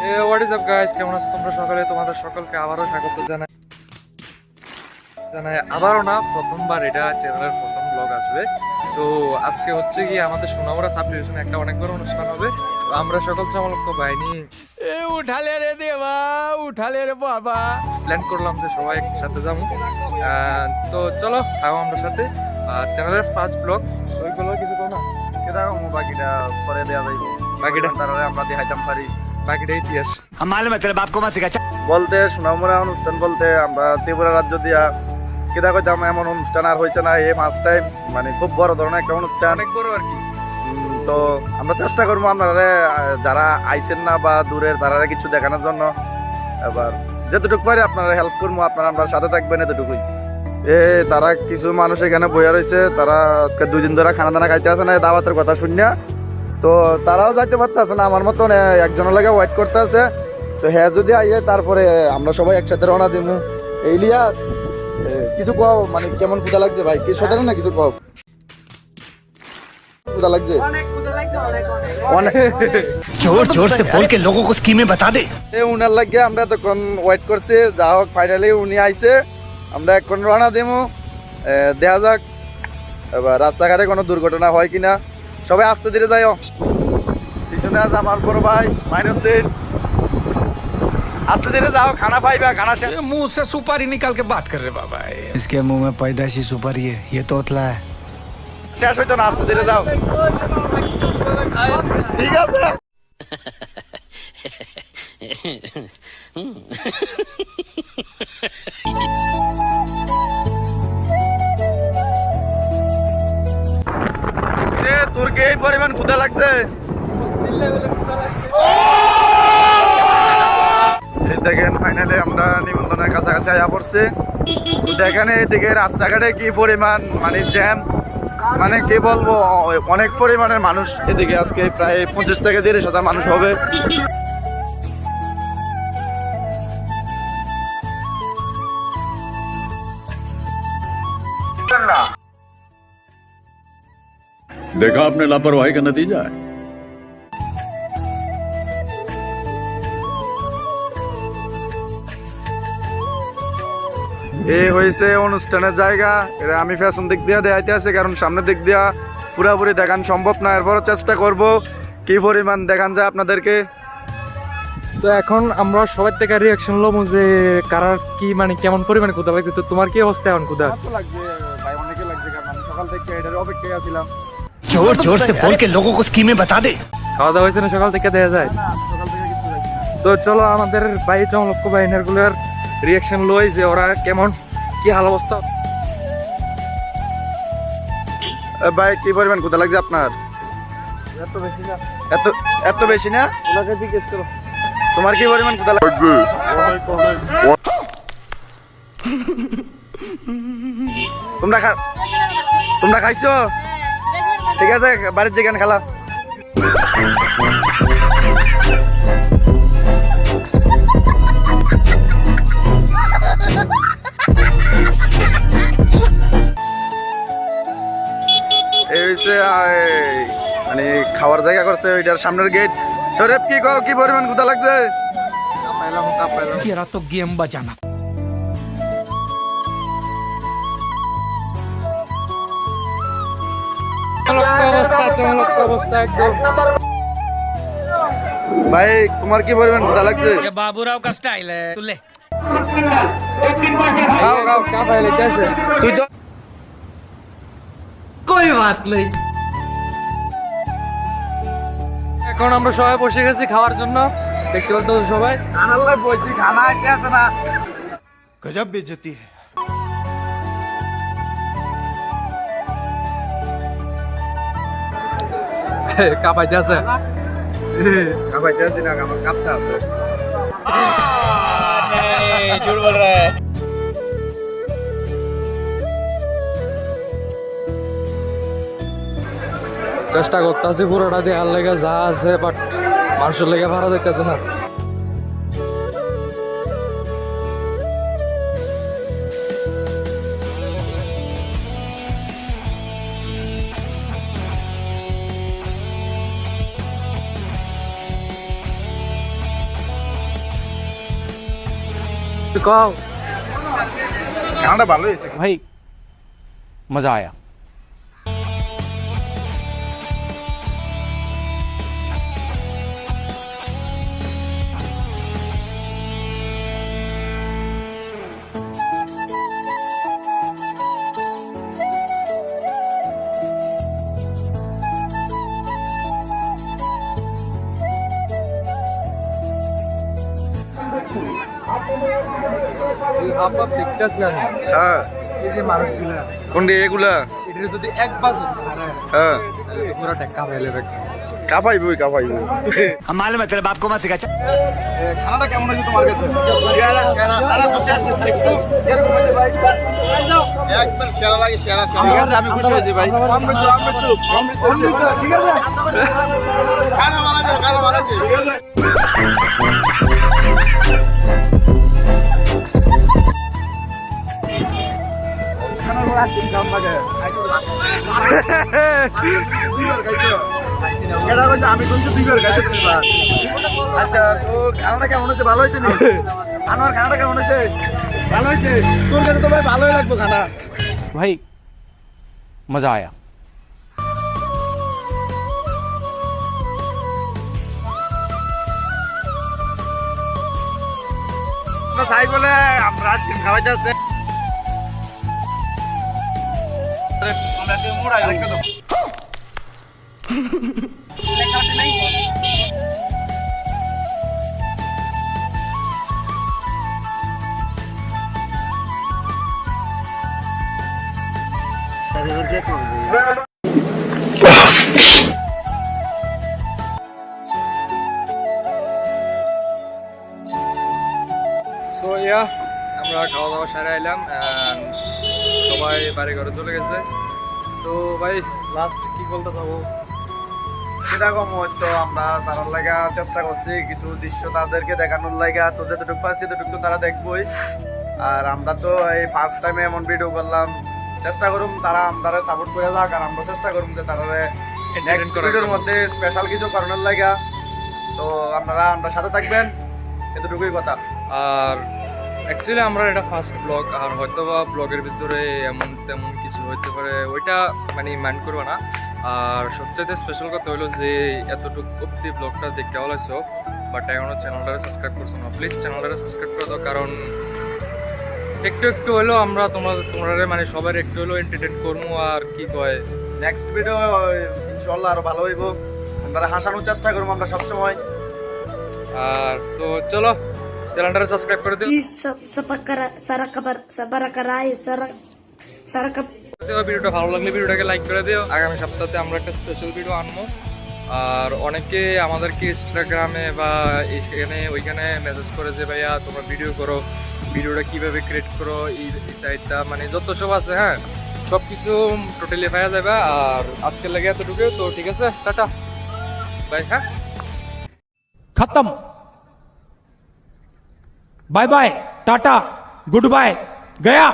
What is up guys, কেমন আছো তোমরা সকালে? তোমাদের সকলকে আবারও স্বাগত জানাই। আবারও না, প্রথমবার এটা চ্যানেলের প্রথম ব্লগ আসবে। তো আজকে হচ্ছে কি আমাদের সোনামুড়া সাব ডিভিশনে একটা অনেক বড় অনুষ্ঠান হবে। তো আমরা সকল চমলক্ষ বাহিনী উঠালে রে দেবা, উঠালে রে বাবা, প্ল্যান করলাম যে সবাই একসাথে যাবো। তো চলো খাও আমরা সাথে। আর চ্যানেলের ফার্স্ট ব্লগ ওইগুলো কিছু তো না, কেটা কমু বাকিটা পরে দেয়া যাইব। বাকিটা তারপরে আমরা দেখাইতাম পারি। বাকিটা ইতিহাস। हमारे में तेरे बाप को मत सिखा। বলতে সোনামুড়া অনুষ্ঠান বলতে আমরা ত্রিপুরা রাজ্য দিয়া কেটা কইতাম এমন অনুষ্ঠান আর হয়েছে না এই ফার্স্ট টাইম, মানে খুব বড় ধরনের একটা অনুষ্ঠান। অনেক বড় আর কি। তো আমরা চেষ্টা করবো আপনারা যারা আইসেন না বা দূরের তারা কিছু দেখানোর জন্য। এবার যেতটুকু পারি আপনারা হেল্প করবো, আপনারা আমরা সাথে থাকবেন এতটুকুই। তারা কিছু মানুষ এখানে বইয়া রয়েছে, তারা আজকে 2 দিন ধরে খানা দানা খাইতে আছে না দাওয়াতের কথা শুনিয়া। তো তারাও যাইতে পারতেছে না, আমার মতন একজনের লাগে ওয়েট করতে আছে। তো হ্যাঁ যদি আইয়ে তারপরে আমরা সবাই একসাথে রওনা দিব। ইলিয়াস কিছু কও, মানে কেমন ক্ষুধা লাগছে ভাই? কিছু সাধারণ না, কিছু কও। ক্ষুধা লাগছে অনেক। जोर जोर से बोल के लोगों को स्कीमें बता दे। উনার লাগে আমরা তখন ওয়েট করছি, যা হোক ফাইনালি উনি আইছে। আমরা এখন রওনা দেবো, দেখা যাক এবার রাস্তাঘাটে কোনো দুর্ঘটনা হয় কিনা। সবাই আস্তে ধীরে যাইও। পিছনে আছে আমার বড় ভাই মাইনুদ্দিন। আস্তে ধীরে যাও, খানা পাইবা, খানা শেষ। मुंह से सुपारी निकाल के बात कर रहे बाबा। इसके मुंह में पैदाशी सुपारी है, ये तोतला है। শেষ হইতো না, আস্তে ধীরে যাও। ঠিক আছে। তোর কি এই পরিমাণ ক্ষুধা লাগছে? দেখেন ফাইনালি আমরা নিবন্ধনের কাছাকাছি আয়া পড়ছি। দেখেন এদিকে রাস্তাঘাটে কি পরিমাণ মানে জ্যাম, মানে কি বলবো, অনেক পরিমাণের মানুষ এদিকে। আজকে প্রায় 25 থেকে 30,000 মানুষ হবে। देखा आपने लापरवाही का नतीजा है। এই হয়েছে অনুষ্ঠানের জায়গা। এটা আমি ফ্যাশন দিক দিয়ে দেখাইতে আছে, কারণ সামনের দিক দিয়া পুরাপুরি দেখান সম্ভব না। এরপরও চেষ্টা করব কি পরিমাণ দেখান যায় আপনাদেরকে। তো এখন আমরা সবার থেকে রিয়াকশন লম যে কারার কি মানে কেমন পরিমাণে ক্ষুধা লাগছে। তো তোমার কি অবস্থা এখন ক্ষুধা? লাগছে ভাই, অনেকে লাগছে, কারণ আমি সকাল থেকে এটার অপেক্ষায় আছিলাম। जोर जोर से बोल के लोगों को स्कीमें बता दे। খাওয়া দাওয়া হয়েছে না সকাল থেকে? দেয়া যায়। সকাল থেকে কিছু লাগছে না। তো চলো আমাদের বাইরে চমলক্ষ বাহিনীর গুলোর রিয়াকশন লই যে ওরা কেমন, কি হাল অবস্থা। ভাই কি পরিমাণ ক্ষুধা লাগছে আপনার? এত বেশি না, এত এত বেশি না? ওনাকে জিজ্ঞেস করো। তোমার কি পরিমাণ ক্ষুধা লাগছে? তোমরা খাইছো? ঠিক আছে, বাড়ির যেখানে খেলা। এই হচ্ছে মানে খাওয়ার জায়গা করছে ওইটার সামনের গেট। শরীফ কি কও, কি পরিমাণ ক্ষুধা লাগছে? तेरा तो गेम बजाना। চমলক্ষ অবস্থা একদম। ভাই তোমার কি পরিমাণ ক্ষুধা লাগছে? ये बाबूराव का स्टाइल है, तू ले। খাও খাও। কাঁপায় লেগেছে। তুই তো এখন আমরা সবাই বসে গেছি খাওয়ার জন্য। দেখতে পাচ্ছ সবাই। আনাল্লাহ বলছি খানা আইতে আছে না। गजब बेइज्जती है। কাঁপাইতে আছে। খাবাইতে আছি না, আমার কাঁপতে আছে। झूठ बोल रहा है। চেষ্টা করতেছি পুরোটা দেখার লেগে যা আছে, বাট মানুষের লেগে ভাড়া দেখতেছে না। খানাটা ভালো হয়েছে। भाई मजा आया। হাফ হাফ দেখতেছি আমি হ্যাঁ এই যে মানুষগুলা কোনটি এগুলা? এটা যদি একবার যদি সারা হ্যাঁ পুরো টেক্কা ফেলে কাপাইবই কাপাইবই। हम मालूम है तेरे बाप को मत सिखा। খানাটা কেমন হয়েছে তোমার কাছে? একবার সেরা লাগে, সেরা সেরা। ঠিক আছে, আমি খুশি হয়েছি ভাই। অমৃত অমৃত অমৃত, ঠিক আছে। খানা ভালো আছে, খানা ভালো আছে, ঠিক আছে। খানা ভালো আছে, কাম লাগে। এটা হচ্ছে আমি শুনছি 2 বার গাইছে তুমি বার। আচ্ছা, তো খানাটা কেমন হয়েছে? ভালো হয়েছে নি? আনোয়ার, খানাটা কেমন হয়েছে? ভালো হয়েছে। তোর কাছে তো ভাই ভালোই লাগবে খানা। भाई मजा आया। তো সাই বলে আমরা আইসক্রিম খাওয়াই যাচ্ছে। সো ইয়া আমরা খাওয়া দাওয়া সারে আইলাম and সবাই বাড়ি ঘরে চলে গেছে। তো ভাই লাস্ট কি বলতে পাবো? সেরকম হয়তো আমরা তার লাগা চেষ্টা করছি কিছু দৃশ্য তাদেরকে দেখানোর লাগা, তো যেটুকু পারছি ততটুকু তো তারা দেখবই। আর আমরা তো এই ফার্স্ট টাইমে এমন ভিডিও করলাম, চেষ্টা করুম তারা আমরা সাপোর্ট করে যাক, আর আমরা চেষ্টা করুম যে তারা নেক্সট ভিডিওর মধ্যে স্পেশাল কিছু করানোর লাগা। তো আপনারা আমরা সাথে থাকবেন, এতটুকুই কথা। আর অ্যাকচুয়ালি আমরা এটা ফার্স্ট ব্লগ, আর হয়তো বা ব্লগের ভিতরে এমন তেমন কিছু হইতে পারে, ওইটা মানে মাইন্ড করবে না। আর সবচেয়ে স্পেশাল কথা হলো যে এতটুকু অব্দি ব্লগটা দেখতে হলাইছো বাট এখনো চ্যানেলটারে সাবস্ক্রাইব করছো না, প্লিজ চ্যানেলটারে সাবস্ক্রাইব করে দাও। কারণ একটু একটু হলেও আমরা তোমরা মানে সবার একটু হলেও এন্টারটেইন করবো। আর কি কয়, নেক্সট ভিডিও ইনশাআল্লাহ আরো ভালো হইব, আমরা হাসানোর চেষ্টা করবো আমরা সবসময়। আর তো চলো চ্যানেলটারে সাবস্ক্রাইব করে দিও। ভিডিওটা ভালো লাগলে ভিডিওটাকে লাইক করে দিও। আগামী সপ্তাহে আমরা একটা স্পেশাল ভিডিও আনবো। আর অনেকে আমাদেরকে ইনস্টাগ্রামে বা এখানে ওইখানে মেসেজ করে যে ভাইয়া তোমরা ভিডিও করো, ভিডিওটা কিভাবে ক্রিয়েট করো, এটা মানে যত সব আছে, হ্যাঁ সব কিছু টোটালি পাওয়া যাবে। আর আজকের লাগে এতটুকু, তো ঠিক আছে, টাটা বাই। হ্যাঁ खत्म। Bye bye, tata, good bye, गया।